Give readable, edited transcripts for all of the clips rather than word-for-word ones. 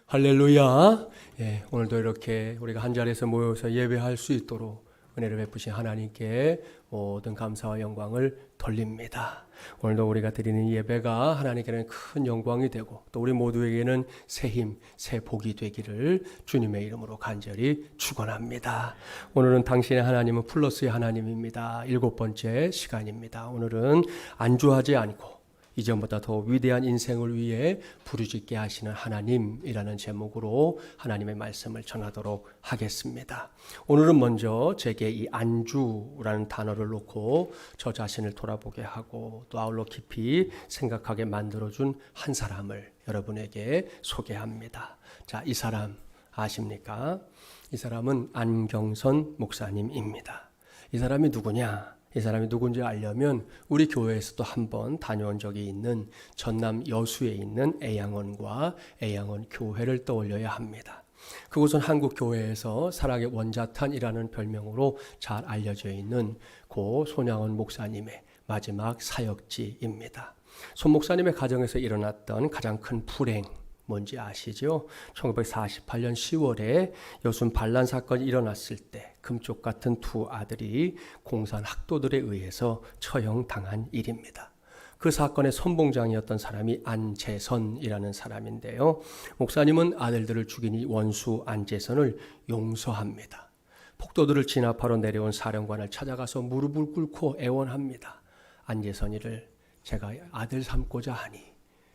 할렐루야. 오늘도 이렇게 우리가 한 자리에서 모여서 예배할 수 있도록 은혜를 베푸신 하나님께 모든 감사와 영광을 돌립니다. 오늘도 우리가 드리는 예배가 하나님께는 큰 영광이 되고 또 우리 모두에게는 새 힘, 새 복이 되기를 주님의 이름으로 간절히 축원합니다. 오늘은 당신의 하나님은 플러스의 하나님입니다. 7번째 시간입니다. 오늘은 안주하지 않고 이전보다 더 위대한 인생을 위해 부르짖게 하시는 하나님이라는 제목으로 하나님의 말씀을 전하도록 하겠습니다. 오늘은 먼저 제게 이 안주라는 단어를 놓고 저 자신을 돌아보게 하고 또 아울러 깊이 생각하게 만들어준 한 사람을 여러분에게 소개합니다. 자, 이 사람 아십니까? 이 사람은 안경선 목사님입니다. 이 사람이 누구냐? 이 사람이 누군지 알려면 우리 교회에서도 한번 다녀온 적이 있는 전남 여수에 있는 애양원과 애양원 교회를 떠올려야 합니다. 그곳은 한국 교회에서 사랑의 원자탄이라는 별명으로 잘 알려져 있는 고 손양원 목사님의 마지막 사역지입니다. 손 목사님의 가정에서 일어났던 가장 큰 불행 뭔지 아시죠? 1948년 10월에 여순 반란 사건이 일어났을 때 금쪽 같은 두 아들이 공산 학도들에 의해서 처형당한 일입니다. 그 사건의 선봉장이었던 사람이 안재선이라는 사람인데요. 목사님은 아들들을 죽인 이 원수 안재선을 용서합니다. 폭도들을 진압하러 내려온 사령관을 찾아가서 무릎을 꿇고 애원합니다. 안재선이를 제가 아들 삼고자 하니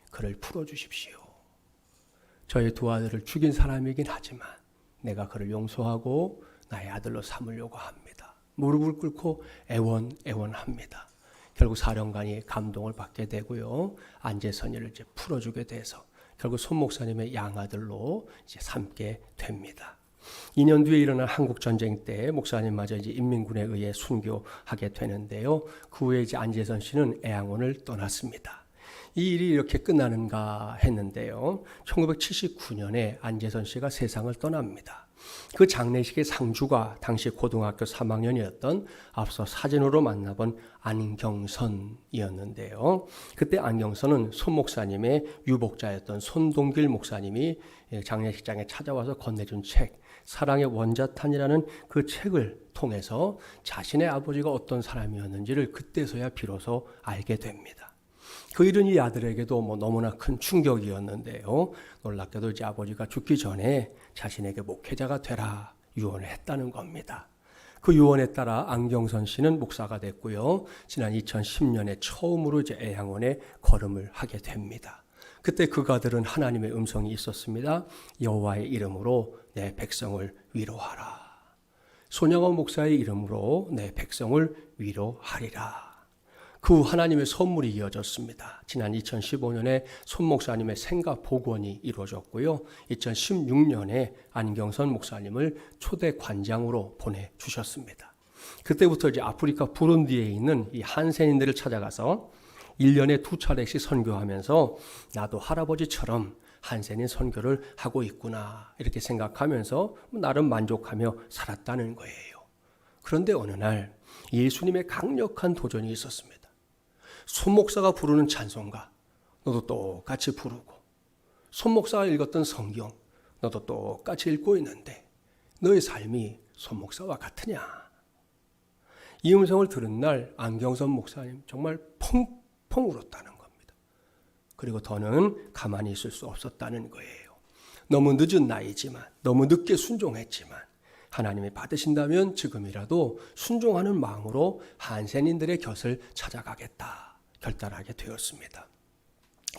그를 풀어주십시오. 저의 두 아들을 죽인 사람이긴 하지만 내가 그를 용서하고 나의 아들로 삼으려고 합니다. 무릎을 꿇고 애원합니다. 결국 사령관이 감동을 받게 되고요. 안재선이를 이제 풀어주게 돼서 결국 손 목사님의 양아들로 이제 삼게 됩니다. 2년 뒤에 일어난 한국전쟁 때 목사님마저 이제 인민군에 의해 순교하게 되는데요. 그 후에 이제 안재선 씨는 애양원을 떠났습니다. 이 일이 이렇게 끝나는가 했는데요. 1979년에 안재선 씨가 세상을 떠납니다. 그 장례식의 상주가 당시 고등학교 3학년이었던 앞서 사진으로 만나본 안경선이었는데요. 그때 안경선은 손 목사님의 유복자였던 손동길 목사님이 장례식장에 찾아와서 건네준 책 사랑의 원자탄이라는 그 책을 통해서 자신의 아버지가 어떤 사람이었는지를 그때서야 비로소 알게 됩니다. 그 일은 이 아들에게도 너무나 큰 충격이었는데요. 놀랍게도 이제 아버지가 죽기 전에 자신에게 목회자가 되라 유언을 했다는 겁니다. 그 유언에 따라 안경선 씨는 목사가 됐고요. 지난 2010년에 처음으로 이제 애양원에 걸음을 하게 됩니다. 그때 그가 들은 하나님의 음성이 있었습니다. 여호와의 이름으로 내 백성을 위로하라. 손양원 목사의 이름으로 내 백성을 위로하리라. 그 후 하나님의 선물이 이어졌습니다. 지난 2015년에 손 목사님의 생가 복원이 이루어졌고요. 2016년에 안경선 목사님을 초대 관장으로 보내주셨습니다. 그때부터 이제 아프리카 부룬디에 있는 이 한센인들을 찾아가서 1년에 2차례씩 선교하면서 나도 할아버지처럼 한센인 선교를 하고 있구나 이렇게 생각하면서 나름 만족하며 살았다는 거예요. 그런데 어느 날 예수님의 강력한 도전이 있었습니다. 손 목사가 부르는 찬송가 너도 똑같이 부르고 손 목사가 읽었던 성경 너도 똑같이 읽고 있는데 너의 삶이 손 목사와 같으냐? 이 음성을 들은 날 안경선 목사님 정말 펑펑 울었다는 겁니다. 그리고 더는 가만히 있을 수 없었다는 거예요. 너무 늦은 나이지만 너무 늦게 순종했지만 하나님이 받으신다면 지금이라도 순종하는 마음으로 한센인들의 곁을 찾아가겠다 결단하게 되었습니다.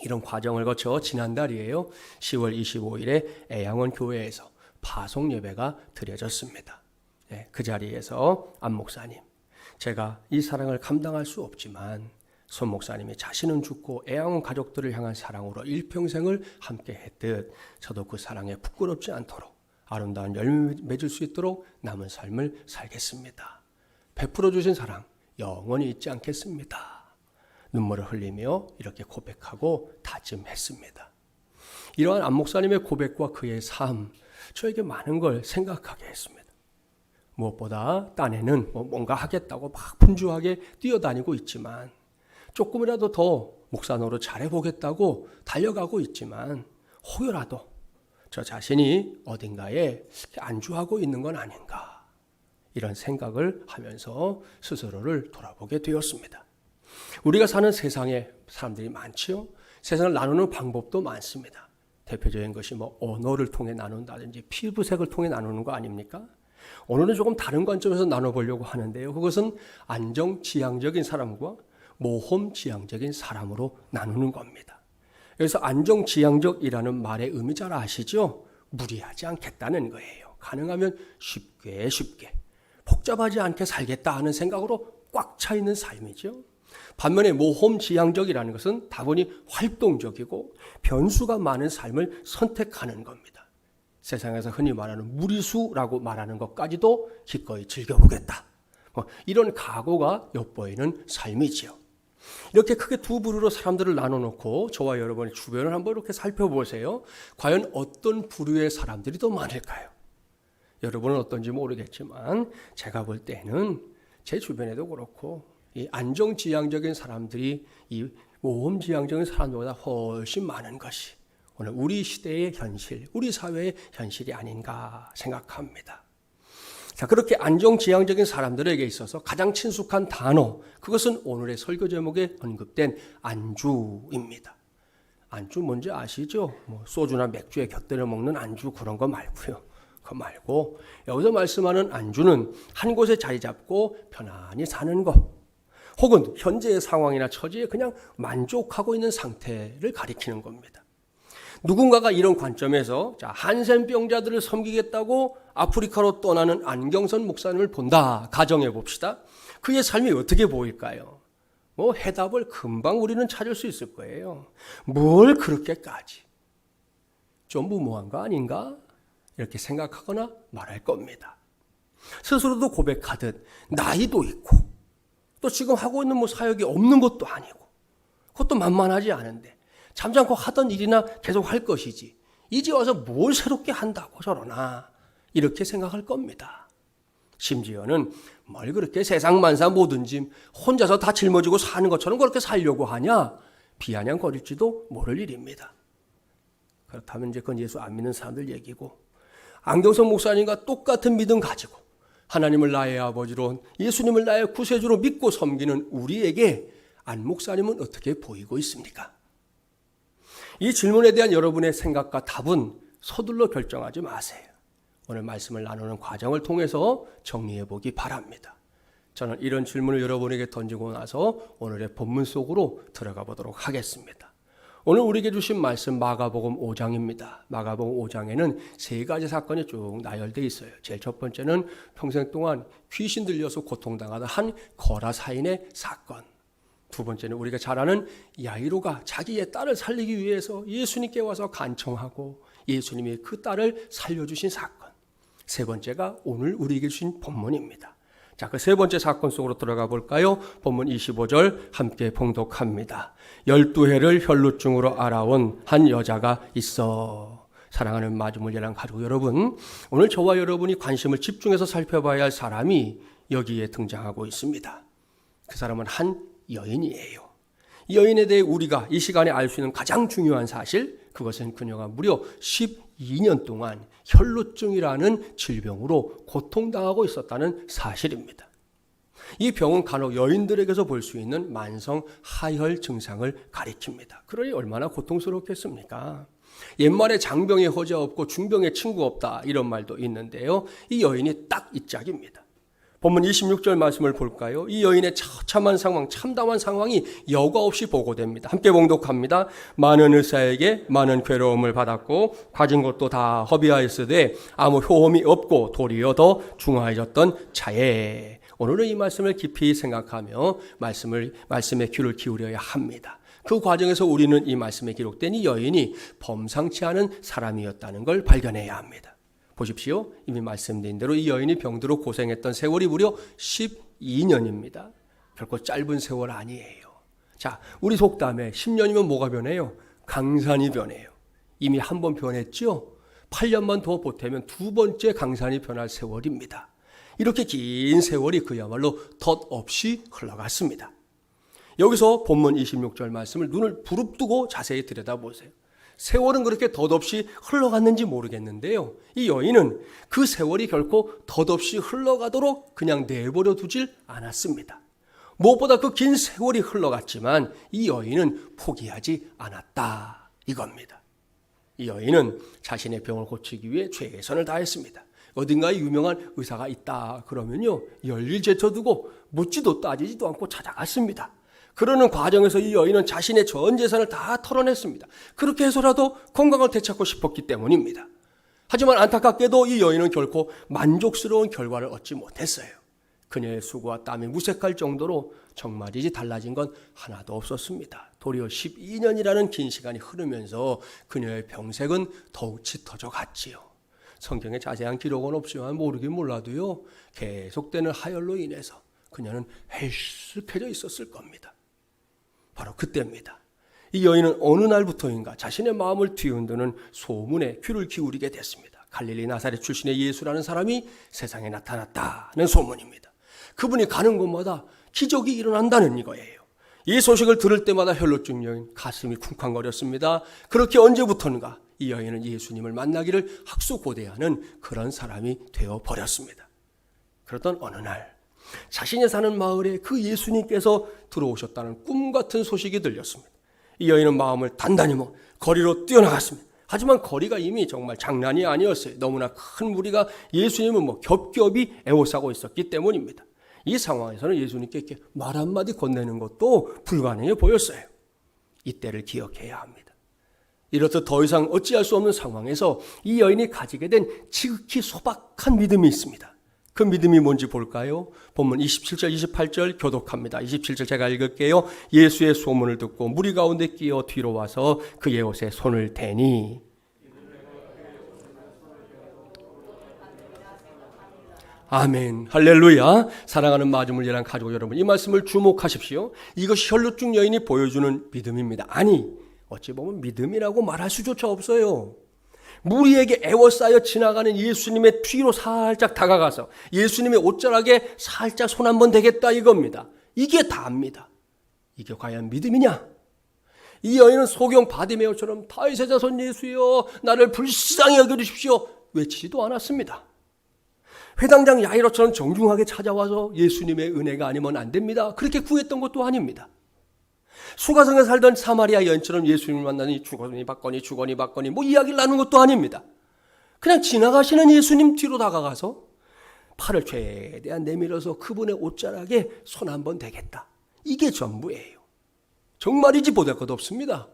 이런 과정을 거쳐 지난달이에요. 10월 25일에 애양원 교회에서 파송 예배가 드려졌습니다. 그 자리에서 안 목사님, 제가 이 사랑을 감당할 수 없지만 손 목사님이 자신은 죽고 애양원 가족들을 향한 사랑으로 일평생을 함께 했듯 저도 그 사랑에 부끄럽지 않도록 아름다운 열매 맺을 수 있도록 남은 삶을 살겠습니다. 베풀어 주신 사랑 영원히 잊지 않겠습니다. 눈물을 흘리며 이렇게 고백하고 다짐했습니다. 이러한 안 목사님의 고백과 그의 삶, 저에게 많은 걸 생각하게 했습니다. 무엇보다 딴에는 뭔가 하겠다고 막 분주하게 뛰어다니고 있지만 조금이라도 더 목사 노릇 잘해보겠다고 달려가고 있지만 혹여라도 저 자신이 어딘가에 안주하고 있는 건 아닌가, 이런 생각을 하면서 스스로를 돌아보게 되었습니다. 우리가 사는 세상에 사람들이 많지요. 세상을 나누는 방법도 많습니다. 대표적인 것이 언어를 통해 나눈다든지 피부색을 통해 나누는 거 아닙니까? 오늘은 조금 다른 관점에서 나눠보려고 하는데요. 그것은 안정지향적인 사람과 모험지향적인 사람으로 나누는 겁니다. 그래서 안정지향적이라는 말의 의미 잘 아시죠? 무리하지 않겠다는 거예요. 가능하면 쉽게 복잡하지 않게 살겠다 하는 생각으로 꽉 차 있는 삶이죠. 반면에 모험지향적이라는 것은 다분히 활동적이고 변수가 많은 삶을 선택하는 겁니다. 세상에서 흔히 말하는 무리수라고 말하는 것까지도 기꺼이 즐겨보겠다, 이런 각오가 엿보이는 삶이지요. 이렇게 크게 두 부류로 사람들을 나눠놓고 저와 여러분의 주변을 한번 이렇게 살펴보세요. 과연 어떤 부류의 사람들이 더 많을까요? 여러분은 어떤지 모르겠지만 제가 볼 때는 제 주변에도 그렇고 이 안정지향적인 사람들이 이 모험지향적인 사람들보다 훨씬 많은 것이 오늘 우리 시대의 현실, 우리 사회의 현실이 아닌가 생각합니다. 자, 그렇게 안정지향적인 사람들에게 있어서 가장 친숙한 단어, 그것은 오늘의 설교 제목에 언급된 안주입니다. 안주 뭔지 아시죠? 소주나 맥주에 곁들여 먹는 안주, 그런 거 말고요. 그거 말고 여기서 말씀하는 안주는 한 곳에 자리 잡고 편안히 사는 것, 혹은 현재의 상황이나 처지에 그냥 만족하고 있는 상태를 가리키는 겁니다. 누군가가 이런 관점에서 한센병자들을 섬기겠다고 아프리카로 떠나는 안경선 목사님을 본다 가정해 봅시다. 그의 삶이 어떻게 보일까요? 해답을 금방 우리는 찾을 수 있을 거예요. 뭘 그렇게까지, 좀 무모한 거 아닌가? 이렇게 생각하거나 말할 겁니다. 스스로도 고백하듯 나이도 있고 또 지금 하고 있는 사역이 없는 것도 아니고 그것도 만만하지 않은데 잠잠코 하던 일이나 계속 할 것이지 이제 와서 뭘 새롭게 한다고 저러나, 이렇게 생각할 겁니다. 심지어는 뭘 그렇게 세상 만사 모든 짐 혼자서 다 짊어지고 사는 것처럼 그렇게 살려고 하냐, 비아냥거릴지도 모를 일입니다. 그렇다면 이제 그건 예수 안 믿는 사람들 얘기고, 안경선 목사님과 똑같은 믿음 가지고 하나님을 나의 아버지로, 예수님을 나의 구세주로 믿고 섬기는 우리에게 안 목사님은 어떻게 보이고 있습니까? 이 질문에 대한 여러분의 생각과 답은 서둘러 결정하지 마세요. 오늘 말씀을 나누는 과정을 통해서 정리해 보기 바랍니다. 저는 이런 질문을 여러분에게 던지고 나서 오늘의 본문 속으로 들어가 보도록 하겠습니다. 오늘 우리에게 주신 말씀 마가복음 5장입니다. 마가복음 5장에는 세 가지 사건이 쭉 나열되어 있어요. 제일 첫 번째는 평생 동안 귀신 들려서 고통당하던 한 거라사인의 사건. 두 번째는 우리가 잘 아는 야이로가 자기의 딸을 살리기 위해서 예수님께 와서 간청하고 예수님이 그 딸을 살려주신 사건. 세 번째가 오늘 우리에게 주신 본문입니다. 자, 그 세 번째 사건 속으로 들어가 볼까요? 본문 25절 함께 봉독합니다. 12해를 혈루증으로 알아온 한 여자가 있어. 사랑하는 마주물예랑 가족 여러분, 오늘 저와 여러분이 관심을 집중해서 살펴봐야 할 사람이 여기에 등장하고 있습니다. 그 사람은 한 여인이에요. 이 여인에 대해 우리가 이 시간에 알 수 있는 가장 중요한 사실, 그것은 그녀가 무려 12년 동안 혈루증이라는 질병으로 고통당하고 있었다는 사실입니다. 이 병은 간혹 여인들에게서 볼 수 있는 만성 하혈 증상을 가리킵니다. 그러니 얼마나 고통스럽겠습니까? 옛말에 장병에 허자 없고 중병에 친구 없다, 이런 말도 있는데요. 이 여인이 딱 이 짝입니다. 본문 26절 말씀을 볼까요? 이 여인의 처참한 상황, 참담한 상황이 여과 없이 보고됩니다. 함께 봉독합니다. 많은 의사에게 많은 괴로움을 받았고 가진 것도 다 허비하였으되 아무 효험이 없고 도리어 더 중하여졌던 차에. 오늘은 이 말씀을 깊이 생각하며 말씀에 귀를 기울여야 합니다. 그 과정에서 우리는 이 말씀에 기록된 이 여인이 범상치 않은 사람이었다는 걸 발견해야 합니다. 보십시오. 이미 말씀드린 대로 이 여인이 병들어 고생했던 세월이 무려 12년입니다. 결코 짧은 세월 아니에요. 자, 우리 속담에 10년이면 뭐가 변해요? 강산이 변해요. 이미 한 번 변했죠? 8년만 더 보태면 두 번째 강산이 변할 세월입니다. 이렇게 긴 세월이 그야말로 덧없이 흘러갔습니다. 여기서 본문 26절 말씀을 눈을 부릅뜨고 자세히 들여다보세요. 세월은 그렇게 덧없이 흘러갔는지 모르겠는데요. 이 여인은 그 세월이 결코 덧없이 흘러가도록 그냥 내버려 두질 않았습니다. 무엇보다 그 긴 세월이 흘러갔지만 이 여인은 포기하지 않았다 이겁니다. 이 여인은 자신의 병을 고치기 위해 최선을 다했습니다. 어딘가에 유명한 의사가 있다 그러면요, 열일 제쳐두고 묻지도 따지지도 않고 찾아갔습니다. 그러는 과정에서 이 여인은 자신의 전 재산을 다 털어냈습니다. 그렇게 해서라도 건강을 되찾고 싶었기 때문입니다. 하지만 안타깝게도 이 여인은 결코 만족스러운 결과를 얻지 못했어요. 그녀의 수고와 땀이 무색할 정도로 정말이지 달라진 건 하나도 없었습니다. 도리어 12년이라는 긴 시간이 흐르면서 그녀의 병색은 더욱 짙어져 갔지요. 성경에 자세한 기록은 없지만 모르긴 몰라도요, 계속되는 하혈로 인해서 그녀는 헬쓱해져 있었을 겁니다. 바로 그때입니다. 이 여인은 어느 날부터인가 자신의 마음을 뒤흔드는 소문에 귀를 기울이게 됐습니다. 갈릴리 나사렛 출신의 예수라는 사람이 세상에 나타났다는 소문입니다. 그분이 가는 곳마다 기적이 일어난다는 이거예요. 이 소식을 들을 때마다 혈루증 여인 가슴이 쿵쾅거렸습니다. 그렇게 언제부턴가 이 여인은 예수님을 만나기를 학수고대하는 그런 사람이 되어버렸습니다. 그러던 어느 날 자신이 사는 마을에 그 예수님께서 들어오셨다는 꿈같은 소식이 들렸습니다. 이 여인은 마음을 단단히 먹고 거리로 뛰어나갔습니다. 하지만 거리가 이미 정말 장난이 아니었어요. 너무나 큰 무리가 예수님을 겹겹이 에워싸고 있었기 때문입니다. 이 상황에서는 예수님께 이렇게 말 한마디 건네는 것도 불가능해 보였어요. 이때를 기억해야 합니다. 이렇듯 더 이상 어찌할 수 없는 상황에서 이 여인이 가지게 된 지극히 소박한 믿음이 있습니다. 그 믿음이 뭔지 볼까요? 본문 27절 28절 교독합니다. 27절 제가 읽을게요. 예수의 소문을 듣고 무리 가운데 끼어 뒤로 와서 그의 옷에 손을 대니 아멘, 할렐루야. 사랑하는 마주물리랑 가족 여러분, 이 말씀을 주목하십시오. 이것이 혈루증 여인이 보여주는 믿음입니다. 아니, 어찌 보면 믿음이라고 말할 수조차 없어요. 무리에게 애워싸여 지나가는 예수님의 뒤로 살짝 다가가서 예수님의 옷자락에 살짝 손 한번 대겠다 이겁니다. 이게 다입니다. 이게 과연 믿음이냐? 이 여인은 소경 바디메오처럼 다윗의 자손 예수여 나를 불쌍히 여겨주십시오 외치지도 않았습니다. 회당장 야이로처럼 정중하게 찾아와서 예수님의 은혜가 아니면 안 됩니다 그렇게 구했던 것도 아닙니다. 수가성에 살던 사마리아 여인처럼 예수님을 만나니 주거니 받거니 이야기를 나눈 것도 아닙니다. 그냥 지나가시는 예수님 뒤로 다가가서 팔을 최대한 내밀어서 그분의 옷자락에 손 한번 대겠다. 이게 전부예요. 정말이지 보잘 것 없습니다.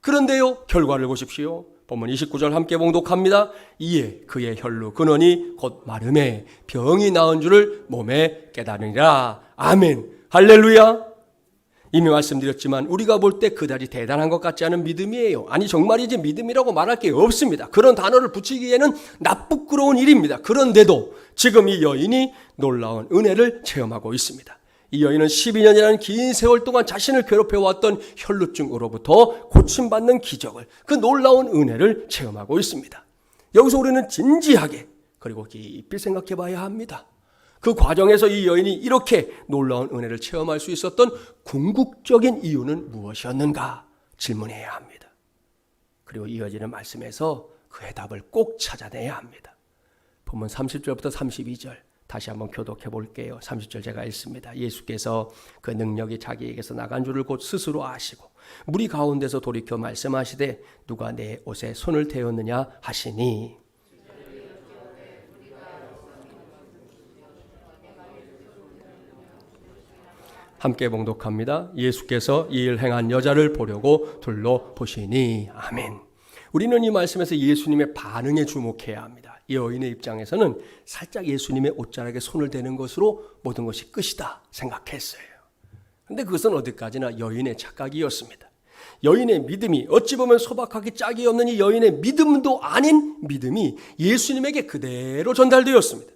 그런데요, 결과를 보십시오. 본문 29절 함께 봉독합니다. 이에 그의 혈루 근원이 곧 마름에 병이 나은 줄을 몸에 깨달으니라. 아멘, 할렐루야. 이미 말씀드렸지만 우리가 볼 때 그다지 대단한 것 같지 않은 믿음이에요. 아니 정말이지 믿음이라고 말할 게 없습니다. 그런 단어를 붙이기에는 나쁘끄러운 일입니다. 그런데도 지금 이 여인이 놀라운 은혜를 체험하고 있습니다. 이 여인은 12년이라는 긴 세월 동안 자신을 괴롭혀왔던 혈루증으로부터 고침받는 기적을, 그 놀라운 은혜를 체험하고 있습니다. 여기서 우리는 진지하게 그리고 깊이 생각해 봐야 합니다. 그 과정에서 이 여인이 이렇게 놀라운 은혜를 체험할 수 있었던 궁극적인 이유는 무엇이었는가 질문해야 합니다. 그리고 이어지는 말씀에서 그 해답을 꼭 찾아내야 합니다. 본문 30절부터 32절 다시 한번 교독해 볼게요. 30절 제가 읽습니다. 예수께서 그 능력이 자기에게서 나간 줄을 곧 스스로 아시고 무리 가운데서 돌이켜 말씀하시되 누가 내 옷에 손을 대었느냐 하시니 함께 봉독합니다. 예수께서 이 일 행한 여자를 보려고 둘러보시니 아멘. 우리는 이 말씀에서 예수님의 반응에 주목해야 합니다. 이 여인의 입장에서는 살짝 예수님의 옷자락에 손을 대는 것으로 모든 것이 끝이다 생각했어요. 그런데 그것은 어디까지나 여인의 착각이었습니다. 여인의 믿음이 어찌 보면 소박하기 짝이 없는 이 여인의 믿음도 아닌 믿음이 예수님에게 그대로 전달되었습니다.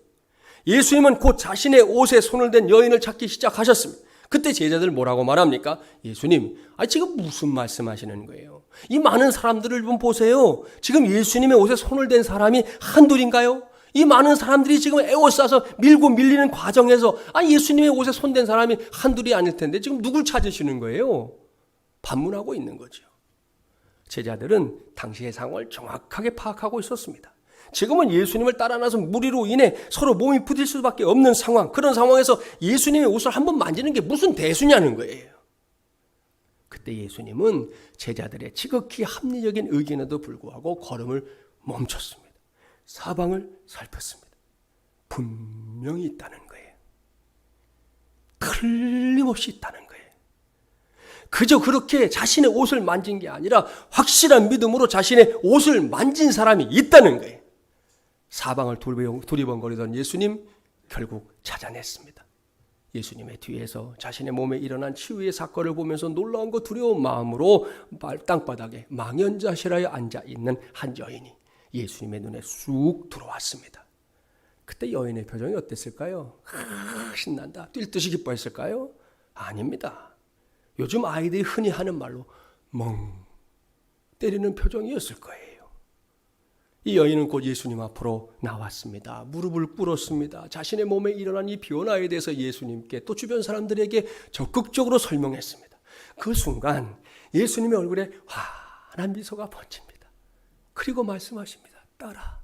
예수님은 곧 자신의 옷에 손을 댄 여인을 찾기 시작하셨습니다. 그때 제자들 뭐라고 말합니까? 예수님, 지금 무슨 말씀하시는 거예요? 이 많은 사람들을 좀 보세요. 지금 예수님의 옷에 손을 댄 사람이 한둘인가요? 이 많은 사람들이 지금 에워싸서 밀고 밀리는 과정에서 예수님의 옷에 손댄 사람이 한둘이 아닐 텐데 지금 누굴 찾으시는 거예요? 반문하고 있는 거죠. 제자들은 당시의 상황을 정확하게 파악하고 있었습니다. 지금은 예수님을 따라 나선 무리로 인해 서로 몸이 부딪힐 수밖에 없는 상황, 그런 상황에서 예수님의 옷을 한번 만지는 게 무슨 대수냐는 거예요. 그때 예수님은 제자들의 지극히 합리적인 의견에도 불구하고 걸음을 멈췄습니다. 사방을 살폈습니다. 분명히 있다는 거예요. 틀림없이 있다는 거예요. 그저 그렇게 자신의 옷을 만진 게 아니라 확실한 믿음으로 자신의 옷을 만진 사람이 있다는 거예요. 사방을 두리번거리던 예수님 결국 찾아냈습니다. 예수님의 뒤에서 자신의 몸에 일어난 치유의 사건을 보면서 놀라움과 두려운 마음으로 땅바닥에 망연자실하여 앉아있는 한 여인이 예수님의 눈에 쑥 들어왔습니다. 그때 여인의 표정이 어땠을까요? 신난다, 뛸 듯이 기뻐했을까요? 아닙니다. 요즘 아이들이 흔히 하는 말로 멍 때리는 표정이었을 거예요. 이 여인은 곧 예수님 앞으로 나왔습니다. 무릎을 꿇었습니다. 자신의 몸에 일어난 이 변화에 대해서 예수님께 또 주변 사람들에게 적극적으로 설명했습니다. 그 순간 예수님의 얼굴에 환한 미소가 번집니다. 그리고 말씀하십니다. 딸아,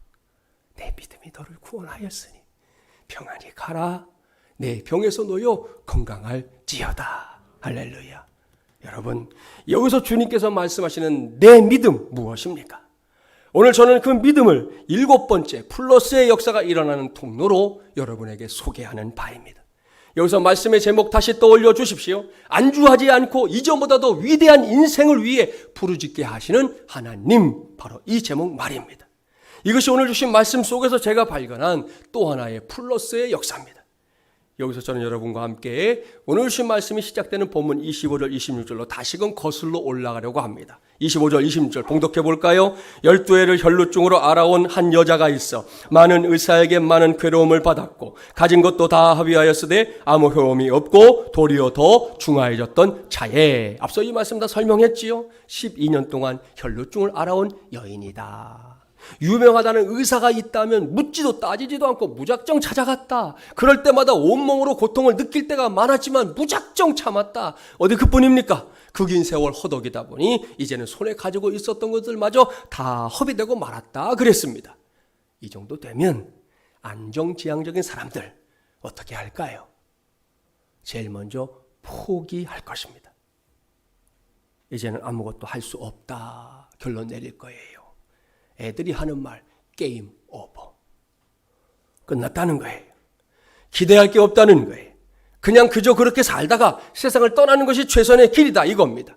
내 믿음이 너를 구원하였으니 평안히 가라. 내 병에서 놓여 건강할지어다. 할렐루야. 여러분, 여기서 주님께서 말씀하시는 내 믿음 무엇입니까? 오늘 저는 그 믿음을 7번째 플러스의 역사가 일어나는 통로로 여러분에게 소개하는 바입니다. 여기서 말씀의 제목 다시 떠올려 주십시오. 안주하지 않고 이전보다도 위대한 인생을 위해 부르짖게 하시는 하나님, 바로 이 제목 말입니다. 이것이 오늘 주신 말씀 속에서 제가 발견한 또 하나의 플러스의 역사입니다. 여기서 저는 여러분과 함께 오늘 주신 말씀이 시작되는 본문 25절 26절로 다시금 거슬러 올라가려고 합니다. 25절 26절 봉독해 볼까요? 12해를 혈루증으로 알아온 한 여자가 있어 많은 의사에게 많은 괴로움을 받았고 가진 것도 다 합의하였으되 아무 효험이 없고 도리어 더 중하해졌던 차에, 앞서 이 말씀 다 설명했지요. 12년 동안 혈루증을 알아온 여인이다. 유명하다는 의사가 있다면 묻지도 따지지도 않고 무작정 찾아갔다. 그럴 때마다 온몸으로 고통을 느낄 때가 많았지만 무작정 참았다. 어디 그뿐입니까? 그 긴 세월 허덕이다 보니 이제는 손에 가지고 있었던 것들마저 다 허비되고 말았다 그랬습니다. 이 정도 되면 안정지향적인 사람들 어떻게 할까요? 제일 먼저 포기할 것입니다. 이제는 아무것도 할 수 없다 결론 내릴 거예요. 애들이 하는 말, 게임 오버. 끝났다는 거예요. 기대할 게 없다는 거예요. 그냥 그저 그렇게 살다가 세상을 떠나는 것이 최선의 길이다 이겁니다.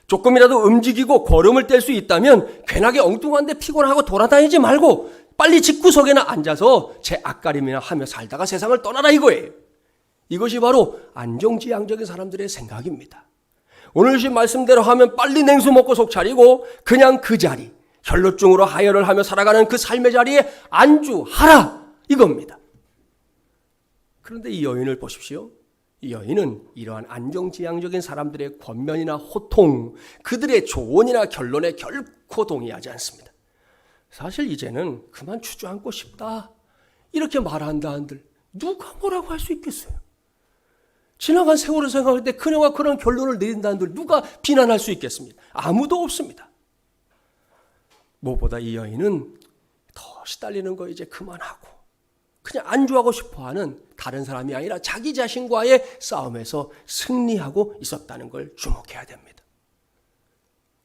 조금이라도 움직이고 걸음을 뗄 수 있다면 괜하게 엉뚱한데 피곤하고 돌아다니지 말고 빨리 집구석에나 앉아서 제 앞가림이나 하며 살다가 세상을 떠나라 이거예요. 이것이 바로 안정지향적인 사람들의 생각입니다. 오늘 주신 말씀대로 하면 빨리 냉수 먹고 속 차리고 그냥 그 자리, 혈루증으로 하혈을 하며 살아가는 그 삶의 자리에 안주하라 이겁니다. 그런데 이 여인을 보십시오. 이 여인은 이러한 안정지향적인 사람들의 권면이나 호통, 그들의 조언이나 결론에 결코 동의하지 않습니다. 사실 이제는 그만 주저앉고 싶다 이렇게 말한다 한들 누가 뭐라고 할 수 있겠어요? 지나간 세월을 생각할 때 그녀가 그런 결론을 내린다 한들 누가 비난할 수 있겠습니까? 아무도 없습니다. 무엇보다 이 여인은 더 시달리는 거 이제 그만하고 그냥 안주하고 싶어하는 다른 사람이 아니라 자기 자신과의 싸움에서 승리하고 있었다는 걸 주목해야 됩니다.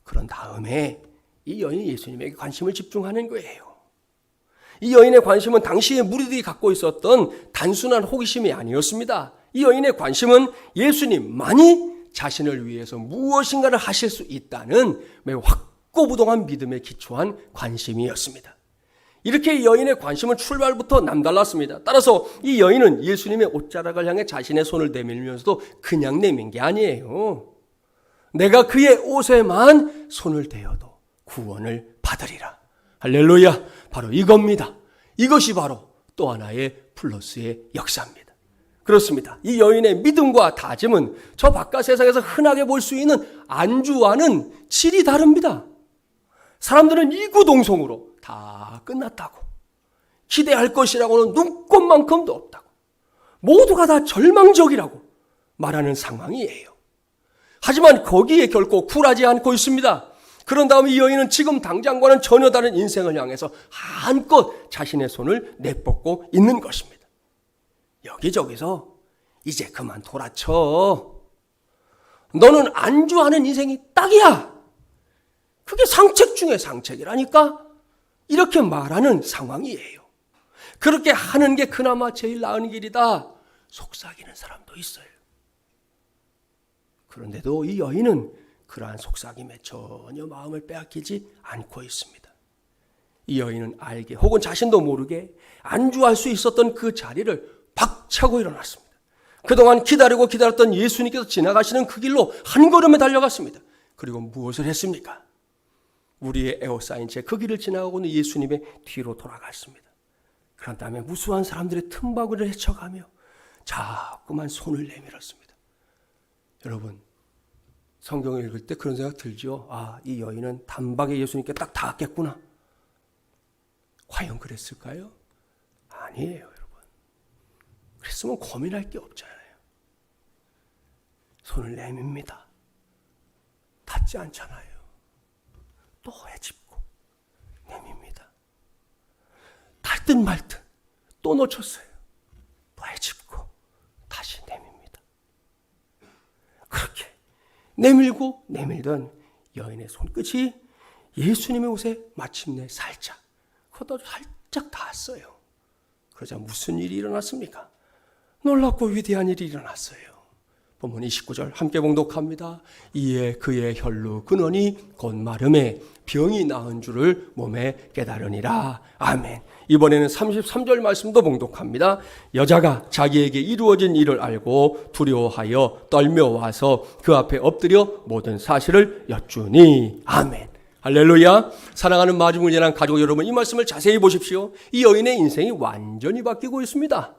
그런 다음에 이 여인이 예수님에게 관심을 집중하는 거예요. 이 여인의 관심은 당시의 무리들이 갖고 있었던 단순한 호기심이 아니었습니다. 이 여인의 관심은 예수님만이 자신을 위해서 무엇인가를 하실 수 있다는 매우 확고부동한 믿음에 기초한 관심이었습니다. 이렇게 이 여인의 관심은 출발부터 남달랐습니다. 따라서 이 여인은 예수님의 옷자락을 향해 자신의 손을 내밀면서도 그냥 내민 게 아니에요. 내가 그의 옷에만 손을 대어도 구원을 받으리라. 할렐루야. 바로 이겁니다. 이것이 바로 또 하나의 플러스의 역사입니다. 그렇습니다. 이 여인의 믿음과 다짐은 저 바깥 세상에서 흔하게 볼 수 있는 안주와는 질이 다릅니다. 사람들은 이구동성으로 다 끝났다고, 기대할 것이라고는 눈꼽만큼도 없다고, 모두가 다 절망적이라고 말하는 상황이에요. 하지만 거기에 결코 굴하지 않고 있습니다. 그런 다음에 이 여인은 지금 당장과는 전혀 다른 인생을 향해서 한껏 자신의 손을 내뻗고 있는 것입니다. 여기저기서 이제 그만 돌아쳐. 너는 안주하는 인생이 딱이야. 그게 상책 중에 상책이라니까. 이렇게 말하는 상황이에요. 그렇게 하는 게 그나마 제일 나은 길이다. 속삭이는 사람도 있어요. 그런데도 이 여인은 그러한 속삭임에 전혀 마음을 빼앗기지 않고 있습니다. 이 여인은 알게 혹은 자신도 모르게 안주할 수 있었던 그 자리를 박차고 일어났습니다. 그동안 기다리고 기다렸던 예수님께서 지나가시는 그 길로 한 걸음에 달려갔습니다. 그리고 무엇을 했습니까? 우리의 에워싸인 채 그 길을 지나가고는 예수님의 뒤로 돌아갔습니다. 그런 다음에 무수한 사람들의 틈바구니를 헤쳐가며 자꾸만 손을 내밀었습니다. 여러분, 성경을 읽을 때 그런 생각 들죠? 아, 이 여인은 단박에 예수님께 딱 닿았겠구나. 과연 그랬을까요? 아니에요, 여러분. 그랬으면 고민할 게 없잖아요. 손을 내밉니다. 닿지 않잖아요. 또 헤집고 내밉니다. 닿을 듯 말 듯 또 놓쳤어요. 또 헤집고 다시 내밉니다. 그렇게 내밀고 내밀던 여인의 손끝이 예수님의 옷에 마침내 살짝, 그것도 살짝 닿았어요. 그러자 무슨 일이 일어났습니까? 놀랍고 위대한 일이 일어났어요. 본문 29절 함께 봉독합니다. 이에 그의 혈루 근원이 곧 마름에 병이 나은 줄을 몸에 깨달으니라. 아멘. 이번에는 33절 말씀도 봉독합니다. 여자가 자기에게 이루어진 일을 알고 두려워하여 떨며 와서 그 앞에 엎드려 모든 사실을 여쭈니. 아멘. 할렐루야. 사랑하는 마중물리한 가족 여러분, 이 말씀을 자세히 보십시오. 이 여인의 인생이 완전히 바뀌고 있습니다.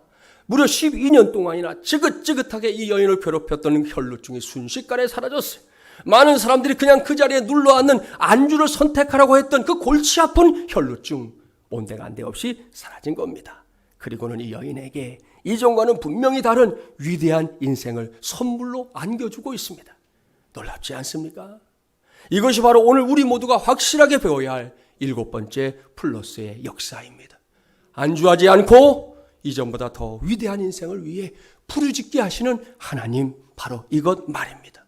무려 12년 동안이나 지긋지긋하게 이 여인을 괴롭혔던 혈루증이 순식간에 사라졌어요. 많은 사람들이 그냥 그 자리에 눌러앉는 안주를 선택하라고 했던 그 골치 아픈 혈루증, 온데간데 없이 사라진 겁니다. 그리고는 이 여인에게 이전과는 분명히 다른 위대한 인생을 선물로 안겨주고 있습니다. 놀랍지 않습니까? 이것이 바로 오늘 우리 모두가 확실하게 배워야 할 7번째 플러스의 역사입니다. 안주하지 않고 이전보다 더 위대한 인생을 위해 부르짖게 하시는 하나님, 바로 이것 말입니다.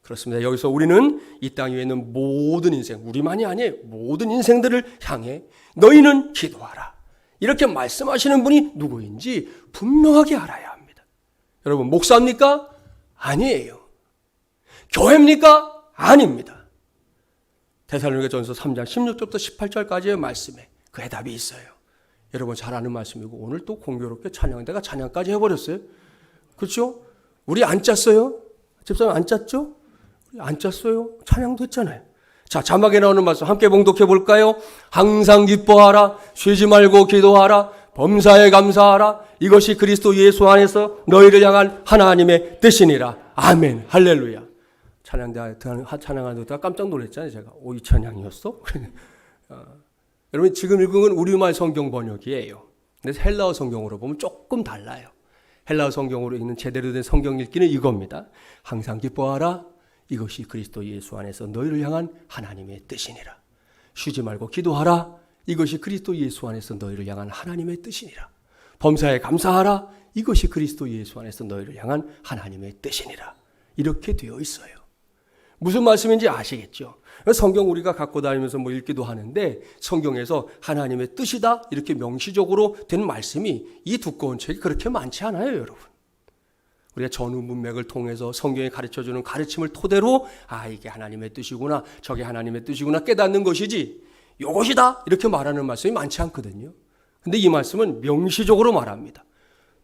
그렇습니다. 여기서 우리는 이 땅 위에 있는 모든 인생, 우리만이 아니에요. 모든 인생들을 향해 너희는 기도하라, 이렇게 말씀하시는 분이 누구인지 분명하게 알아야 합니다. 여러분, 목사입니까? 아니에요. 교회입니까? 아닙니다. 데살로니가전서 3장 16절부터 18절까지의 말씀에 그 해답이 있어요. 여러분 잘 아는 말씀이고, 오늘 또 공교롭게 찬양대가 찬양까지 해버렸어요. 그렇죠? 우리 안 짰어요? 집사님 안 짰죠? 우리 안 짰어요? 찬양도 했잖아요. 자, 자막에 나오는 말씀 함께 봉독해 볼까요? 항상 기뻐하라, 쉬지 말고 기도하라, 범사에 감사하라, 이것이 그리스도 예수 안에서 너희를 향한 하나님의 뜻이니라. 아멘. 할렐루야. 찬양하는 데 깜짝 놀랐잖아요. 제가 이 찬양이었어? 여러분 지금 읽은 건 우리말 성경 번역이에요. 근데 헬라어 성경으로 보면 조금 달라요. 헬라어 성경으로 읽는 제대로 된 성경 읽기는 이겁니다. 항상 기뻐하라, 이것이 그리스도 예수 안에서 너희를 향한 하나님의 뜻이니라. 쉬지 말고 기도하라, 이것이 그리스도 예수 안에서 너희를 향한 하나님의 뜻이니라. 범사에 감사하라, 이것이 그리스도 예수 안에서 너희를 향한 하나님의 뜻이니라. 이렇게 되어 있어요. 무슨 말씀인지 아시겠죠? 성경 우리가 갖고 다니면서 읽기도 하는데, 성경에서 하나님의 뜻이다 이렇게 명시적으로 된 말씀이 이 두꺼운 책이 그렇게 많지 않아요, 여러분. 우리가 전후 문맥을 통해서 성경이 가르쳐주는 가르침을 토대로 이게 하나님의 뜻이구나, 저게 하나님의 뜻이구나 깨닫는 것이지, 이것이다 이렇게 말하는 말씀이 많지 않거든요. 근데 이 말씀은 명시적으로 말합니다.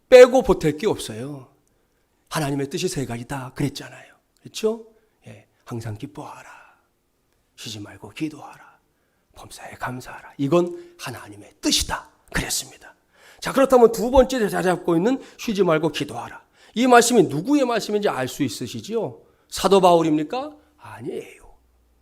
빼고 보탤 게 없어요. 하나님의 뜻이 세 가지다 그랬잖아요. 그렇죠? 항상 기뻐하라, 쉬지 말고 기도하라, 범사에 감사하라, 이건 하나님의 뜻이다 그랬습니다. 자, 그렇다면 두 번째 자리 잡고 있는 쉬지 말고 기도하라, 이 말씀이 누구의 말씀인지 알 수 있으시지요? 사도 바울입니까? 아니에요.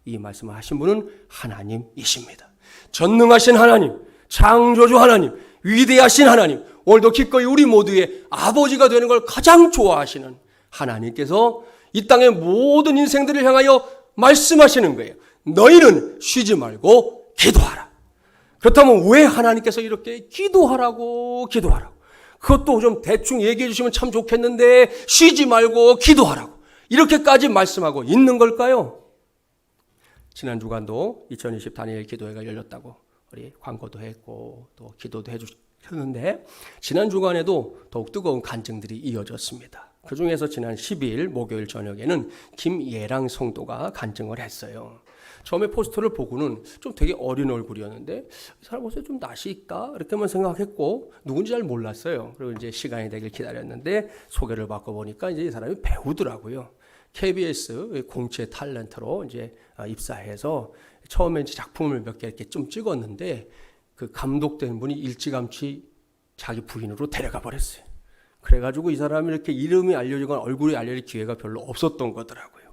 이 말씀을 하신 분은 하나님이십니다. 전능하신 하나님, 창조주 하나님, 위대하신 하나님, 오늘도 기꺼이 우리 모두의 아버지가 되는 걸 가장 좋아하시는 하나님께서 이 땅의 모든 인생들을 향하여 말씀하시는 거예요. 너희는 쉬지 말고 기도하라. 그렇다면 왜 하나님께서 이렇게 기도하라고 그것도 좀 대충 얘기해 주시면 참 좋겠는데 쉬지 말고 기도하라고 이렇게까지 말씀하고 있는 걸까요? 지난 주간도 2020 다니엘 기도회가 열렸다고 우리 광고도 했고 또 기도도 해주셨는데 지난 주간에도 더욱 뜨거운 간증들이 이어졌습니다. 그 중에서 지난 12일 목요일 저녁에는 김예랑 성도가 간증을 했어요. 처음에 포스터를 보고는 좀 되게 어린 얼굴이었는데 이 사람 옷에 좀 낯이 있다 이렇게만 생각했고 누군지 잘 몰랐어요. 그리고 이제 시간이 되길 기다렸는데 소개를 받고 보니까 이제 이 사람이 배우더라고요. KBS 공채 탤런트로 이제 입사해서 처음에 이제 작품을 몇 개 이렇게 좀 찍었는데 그 감독된 분이 일찌감치 자기 부인으로 데려가 버렸어요. 그래가지고 이 사람이 이렇게 이름이 알려지거나 얼굴이 알려질 기회가 별로 없었던 거더라고요.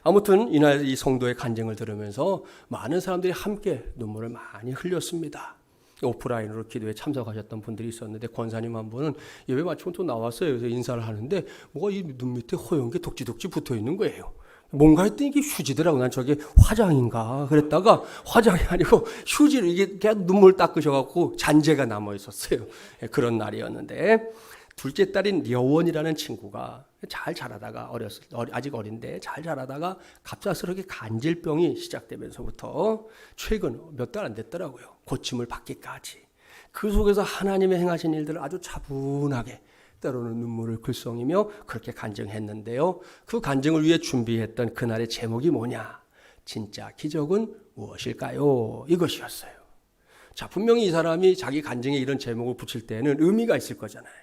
아무튼 이날 이 성도의 간증을 들으면서 많은 사람들이 함께 눈물을 많이 흘렸습니다. 오프라인으로 기도에 참석하셨던 분들이 있었는데 권사님 한 분은 예배 마치고 또 나왔어요. 그래서 인사를 하는데 뭐가 이 눈 밑에 허연 게 독지독지 붙어 있는 거예요. 뭔가 했더니 이게 휴지더라고. 난 저게 화장인가 그랬다가 화장이 아니고 휴지로 이게 그냥 눈물 닦으셔갖고 잔재가 남아 있었어요. 그런 날이었는데 둘째 딸인 여원이라는 친구가 잘 자라다가 아직 어린데 잘 자라다가 갑작스럽게 간질병이 시작되면서부터 최근 몇 달 안 됐더라고요. 고침을 받기까지. 그 속에서 하나님의 행하신 일들을 아주 차분하게 때로는 눈물을 글썽이며 그렇게 간증했는데요. 그 간증을 위해 준비했던 그날의 제목이 뭐냐? 진짜 기적은 무엇일까요? 이것이었어요. 자, 분명히 이 사람이 자기 간증에 이런 제목을 붙일 때는 의미가 있을 거잖아요.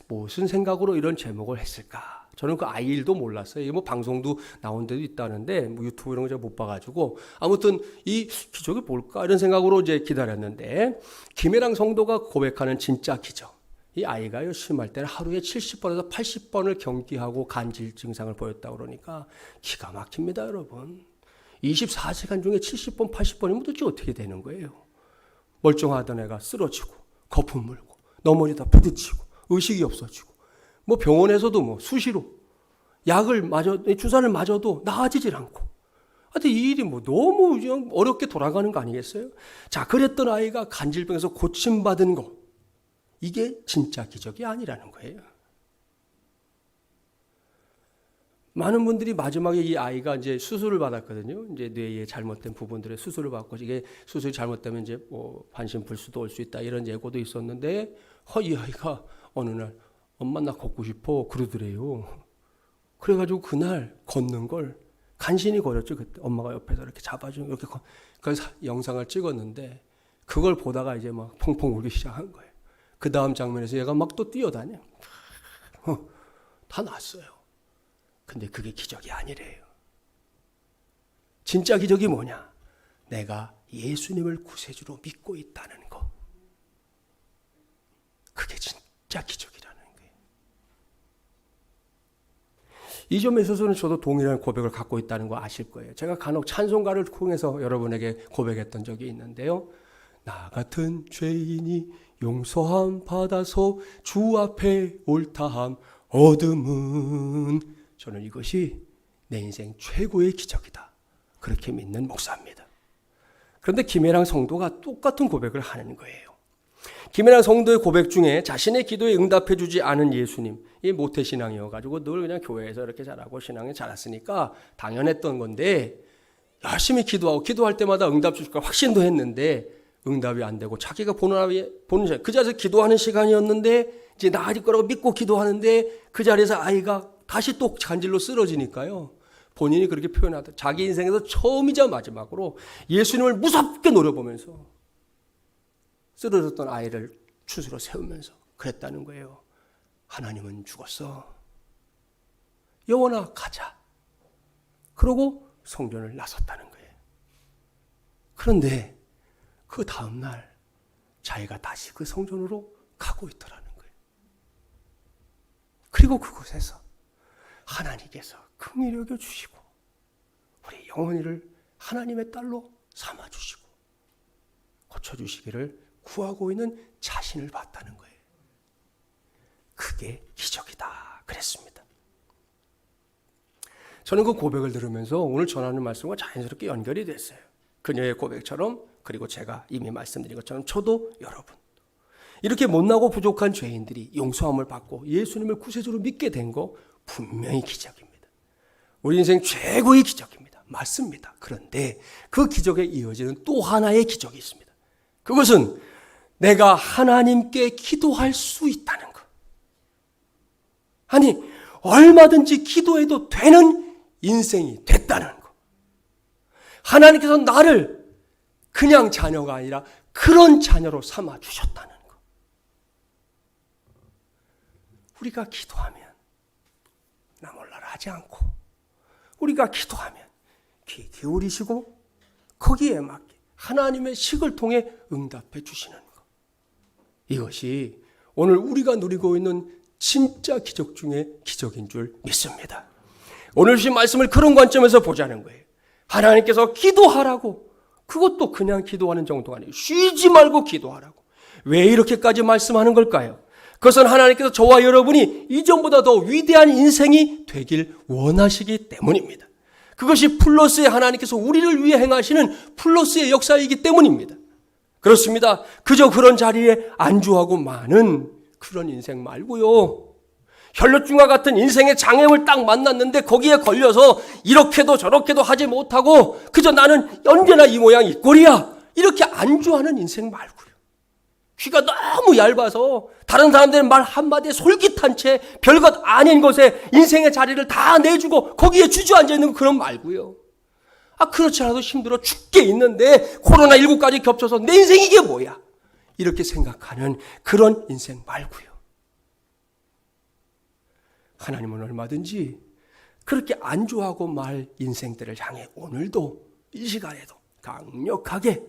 무슨 생각으로 이런 제목을 했을까? 저는 그 아이 일도 몰랐어요. 이게 뭐 방송도 나온 데도 있다는데 뭐 유튜브 이런 거 제가 못 봐가지고 아무튼 이 기적이 뭘까 이런 생각으로 이제 기다렸는데 김혜랑 성도가 고백하는 진짜 기적. 이 아이가요 심할 때는 하루에 70번에서 80번을 경기하고 간질 증상을 보였다고 그러니까 기가 막힙니다, 여러분. 24시간 중에 70번, 80번이면 도대체 어떻게 되는 거예요? 멀쩡하던 애가 쓰러지고 거품 물고 넘어지다 부딪히고 의식이 없어지고 뭐 병원에서도 뭐 수시로 약을 주사를 맞아도 나아지질 않고 하여튼 이 일이 뭐 너무 어렵게 돌아가는 거 아니겠어요? 자, 그랬던 아이가 간질병에서 고침받은 거 이게 진짜 기적이 아니라는 거예요. 많은 분들이 마지막에 이 아이가 이제 수술을 받았거든요. 이제 뇌에 잘못된 부분들의 수술을 받고 이게 수술이 잘못되면 이제 뭐 반신불수도 올 수 있다 이런 예고도 있었는데 이 아이가 어느 날 엄마 나 걷고 싶어 그러더래요. 그래가지고 그날 걷는 걸 간신히 걸었죠. 그때 엄마가 옆에서 이렇게 잡아주고 이렇게 그래서 영상을 찍었는데 그걸 보다가 이제 막 펑펑 울기 시작한 거예요. 그 다음 장면에서 얘가 막 또 뛰어다녀. 다 났어요. 근데 그게 기적이 아니래요. 진짜 기적이 뭐냐? 내가 예수님을 구세주로 믿고 있다는 거. 그게 진짜 기적이라는 거예요. 이 점에 있어서는 저도 동일한 고백을 갖고 있다는 거 아실 거예요. 제가 간혹 찬송가를 통해서 여러분에게 고백했던 적이 있는데요. 나 같은 죄인이 용서함 받아서 주 앞에 옳다함 얻음은 저는 이것이 내 인생 최고의 기적이다. 그렇게 믿는 목사입니다. 그런데 김혜랑 성도가 똑같은 고백을 하는 거예요. 김혜랑 성도의 고백 중에 자신의 기도에 응답해 주지 않은 예수님, 이 모태신앙이어가지고 늘 그냥 교회에서 이렇게 자라고 신앙에 자랐으니까 당연했던 건데 열심히 기도할 때마다 응답 주실까 확신도 했는데 응답이 안 되고 자기가 보는 그 자리에서 기도하는 시간이었는데 이제 나아질 거라고 믿고 기도하는데 그 자리에서 아이가 다시 또 간질로 쓰러지니까요. 본인이 그렇게 표현하다. 자기 인생에서 처음이자 마지막으로 예수님을 무섭게 노려보면서 쓰러졌던 아이를 추스러 세우면서 그랬다는 거예요. 하나님은 죽었어. 여원아 가자. 그러고 성전을 나섰다는 거예요. 그런데 그 다음날 자기가 다시 그 성전으로 가고 있더라는 거예요. 그리고 그곳에서 하나님께서 긍휼히 여겨주시고 우리 영혼이를 하나님의 딸로 삼아주시고 고쳐주시기를 구하고 있는 자신을 봤다는 거예요. 그게 기적이다 그랬습니다. 저는 그 고백을 들으면서 오늘 전하는 말씀과 자연스럽게 연결이 됐어요. 그녀의 고백처럼, 그리고 제가 이미 말씀드린 것처럼 저도 여러분, 이렇게 못나고 부족한 죄인들이 용서함을 받고 예수님을 구세주로 믿게 된 거 분명히 기적입니다. 우리 인생 최고의 기적입니다. 맞습니다. 그런데 그 기적에 이어지는 또 하나의 기적이 있습니다. 그것은 내가 하나님께 기도할 수 있다는 것. 아니, 얼마든지 기도해도 되는 인생이 됐다는 것. 하나님께서 나를 그냥 자녀가 아니라 그런 자녀로 삼아 주셨다는 것. 우리가 기도하면 나 몰라라 하지 않고, 우리가 기도하면 귀 기울이시고 거기에 맞게 하나님의 식을 통해 응답해 주시는 것. 이것이 오늘 우리가 누리고 있는 진짜 기적 중에 기적인 줄 믿습니다. 오늘 주신 말씀을 그런 관점에서 보자는 거예요. 하나님께서 기도하라고, 그것도 그냥 기도하는 정도가 아니에요. 쉬지 말고 기도하라고. 왜 이렇게까지 말씀하는 걸까요? 그것은 하나님께서 저와 여러분이 이전보다 더 위대한 인생이 되길 원하시기 때문입니다. 그것이 플러스의 하나님께서 우리를 위해 행하시는 플러스의 역사이기 때문입니다. 그렇습니다. 그저 그런 자리에 안주하고 마는 그런 인생 말고요. 혈루증과 같은 인생의 장애물 딱 만났는데 거기에 걸려서 이렇게도 저렇게도 하지 못하고 그저 나는 언제나 이 모양 이 꼴이야, 이렇게 안주하는 인생 말고요. 귀가 너무 얇아서 다른 사람들의 말 한마디에 솔깃한 채 별것 아닌 것에 인생의 자리를 다 내주고 거기에 주저앉아 있는 그런 말고요. 그렇지 않아도 힘들어 죽게 있는데 코로나19까지 겹쳐서 내 인생 이게 뭐야, 이렇게 생각하는 그런 인생 말고요. 하나님은 얼마든지 그렇게 안주하고 말 인생들을 향해 오늘도 이 시간에도 강력하게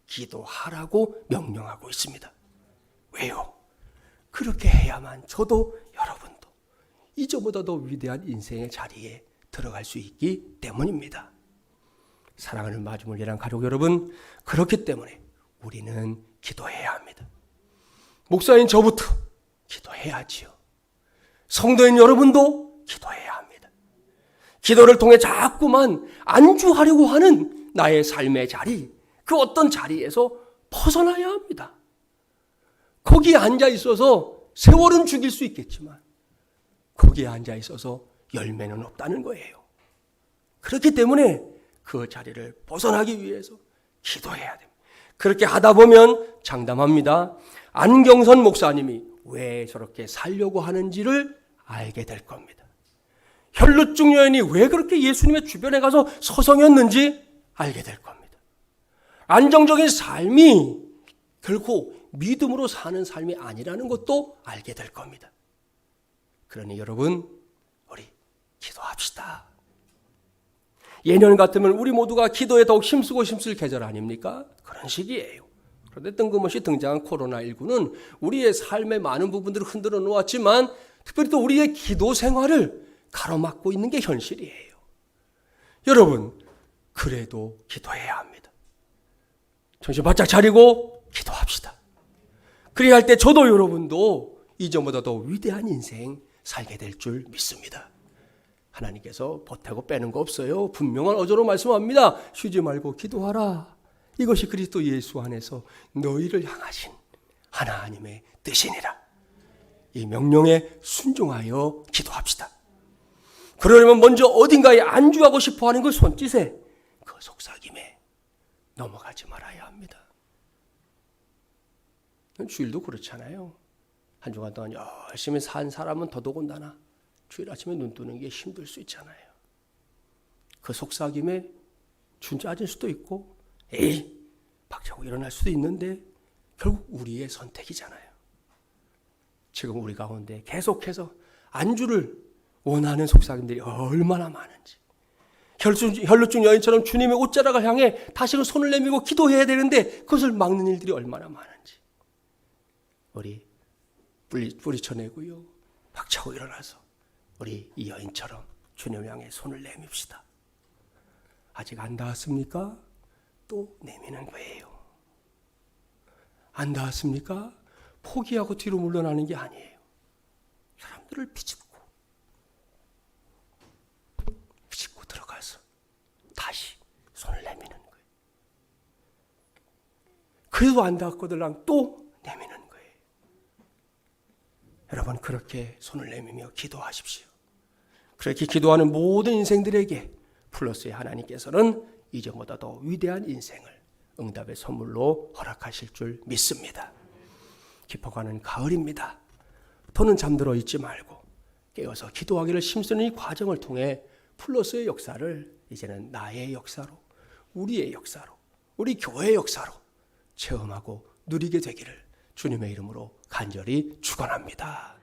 기도하라고 명령하고 있습니다. 왜요? 그렇게 해야만 저도 여러분도 이전보다 더 위대한 인생의 자리에 들어갈 수 있기 때문입니다. 사랑하는 마주물리랑 가족 여러분, 그렇기 때문에 우리는 기도해야 합니다. 목사인 저부터 기도해야지요. 성도인 여러분도 기도해야 합니다. 기도를 통해 자꾸만 안주하려고 하는 나의 삶의 자리, 그 어떤 자리에서 벗어나야 합니다. 거기에 앉아 있어서 세월은 죽일 수 있겠지만 거기에 앉아 있어서 열매는 없다는 거예요. 그렇기 때문에 그 자리를 벗어나기 위해서 기도해야 됩니다. 그렇게 하다 보면 장담합니다. 안경선 목사님이 왜 저렇게 살려고 하는지를 알게 될 겁니다. 혈루증 여인이 왜 그렇게 예수님의 주변에 가서 서성였는지 알게 될 겁니다. 안정적인 삶이 결코 믿음으로 사는 삶이 아니라는 것도 알게 될 겁니다. 그러니 여러분, 우리 기도합시다. 예년 같으면 우리 모두가 기도에 더욱 힘쓰고 힘쓸 계절 아닙니까? 그런 시기예요. 그런데 뜬금없이 등장한 코로나19는 우리의 삶의 많은 부분들을 흔들어 놓았지만 특별히 또 우리의 기도 생활을 가로막고 있는 게 현실이에요. 여러분, 그래도 기도해야 합니다. 정신 바짝 차리고 기도합시다. 그래야 할 때 저도 여러분도 이전보다 더 위대한 인생 살게 될 줄 믿습니다. 하나님께서 보태고 빼는 거 없어요. 분명한 어조로 말씀합니다. 쉬지 말고 기도하라. 이것이 그리스도 예수 안에서 너희를 향하신 하나님의 뜻이니라. 이 명령에 순종하여 기도합시다. 그러려면 먼저 어딘가에 안주하고 싶어하는 그 손짓에, 그 속삭임에 넘어가지 말아야 합니다. 주일도 그렇잖아요. 한 주간 동안 열심히 산 사람은 더더군다나 주일 아침에 눈 뜨는 게 힘들 수 있잖아요. 그 속삭임에 준짜질 수도 있고 에이 박차고 일어날 수도 있는데 결국 우리의 선택이잖아요. 지금 우리 가운데 계속해서 안주를 원하는 속삭임들이 얼마나 많은지, 혈루증 여인처럼 주님의 옷자락을 향해 다시금 손을 내밀고 기도해야 되는데 그것을 막는 일들이 얼마나 많은지 우리 뿌리쳐내고요, 박차고 일어나서 우리 이 여인처럼 주님을 향해 손을 내밉시다. 아직 안 닿았습니까? 또 내미는 거예요. 안 닿았습니까? 포기하고 뒤로 물러나는 게 아니에요. 사람들을 비집고 그래도 안 닿거들랑 또 내미는 거예요. 여러분 그렇게 손을 내밀며 기도하십시오. 그렇게 기도하는 모든 인생들에게 플러스의 하나님께서는 이전보다 더 위대한 인생을 응답의 선물로 허락하실 줄 믿습니다. 깊어가는 가을입니다. 더는 잠들어 있지 말고 깨어서 기도하기를 힘쓰는 이 과정을 통해 플러스의 역사를 이제는 나의 역사로, 우리의 역사로, 우리 교회의 역사로 체험하고 누리게 되기를 주님의 이름으로 간절히 축원합니다.